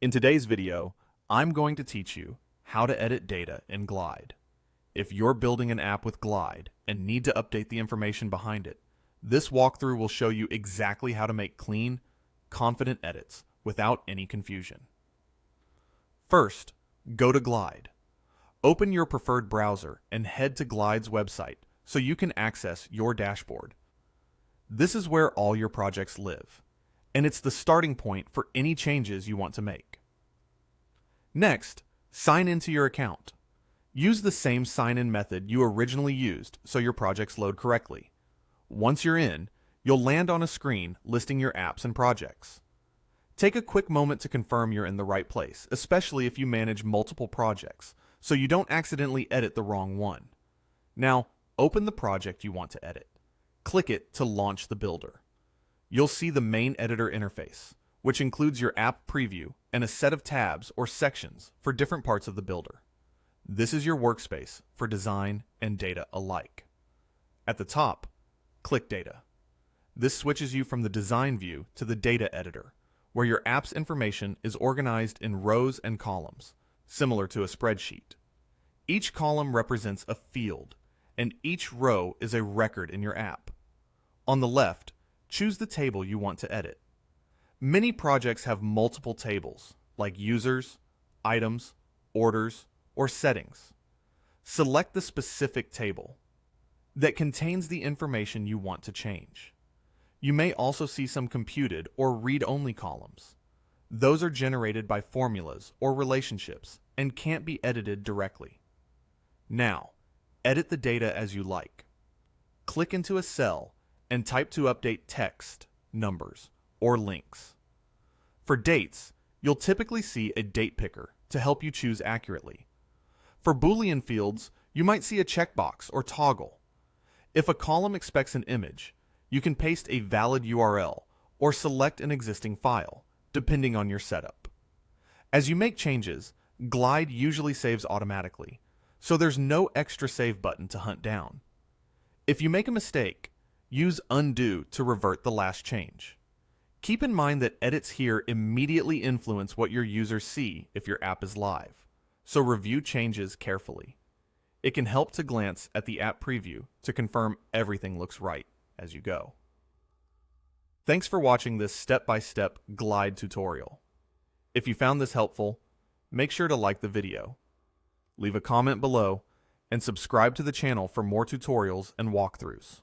In today's video, I'm going to teach you how to edit data in Glide. If you're building an app with Glide and need to update the information behind it, this walkthrough will show you exactly how to make clean, confident edits without any confusion. First, go to Glide. Open your preferred browser and head to Glide's website so you can access your dashboard. This is where all your projects live, and it's the starting point for any changes you want to make. Next, sign into your account. Use the same sign-in method you originally used so your projects load correctly. Once you're in, you'll land on a screen listing your apps and projects. Take a quick moment to confirm you're in the right place, especially if you manage multiple projects, so you don't accidentally edit the wrong one. Now, open the project you want to edit. Click it to launch the builder. You'll see the main editor interface, which includes your app preview and a set of tabs or sections for different parts of the builder. This is your workspace for design and data alike. At the top, click Data. This switches you from the design view to the data editor, where your app's information is organized in rows and columns, similar to a spreadsheet. Each column represents a field, and each row is a record in your app. On the left, choose the table you want to edit. Many projects have multiple tables, like users, items, orders, or settings. Select the specific table that contains the information you want to change. You may also see some computed or read-only columns. Those are generated by formulas or relationships and can't be edited directly. Now, edit the data as you like. Click into a cell and type to update text, numbers, or links. For dates, you'll typically see a date picker to help you choose accurately. For Boolean fields, you might see a checkbox or toggle. If a column expects an image, you can paste a valid URL or select an existing file, depending on your setup. As you make changes, Glide usually saves automatically, so there's no extra save button to hunt down. If you make a mistake, use Undo to revert the last change. Keep in mind that edits here immediately influence what your users see if your app is live, so review changes carefully. It can help to glance at the app preview to confirm everything looks right as you go. Thanks for watching this step-by-step Glide tutorial. If you found this helpful, make sure to like the video, leave a comment below, and subscribe to the channel for more tutorials and walkthroughs.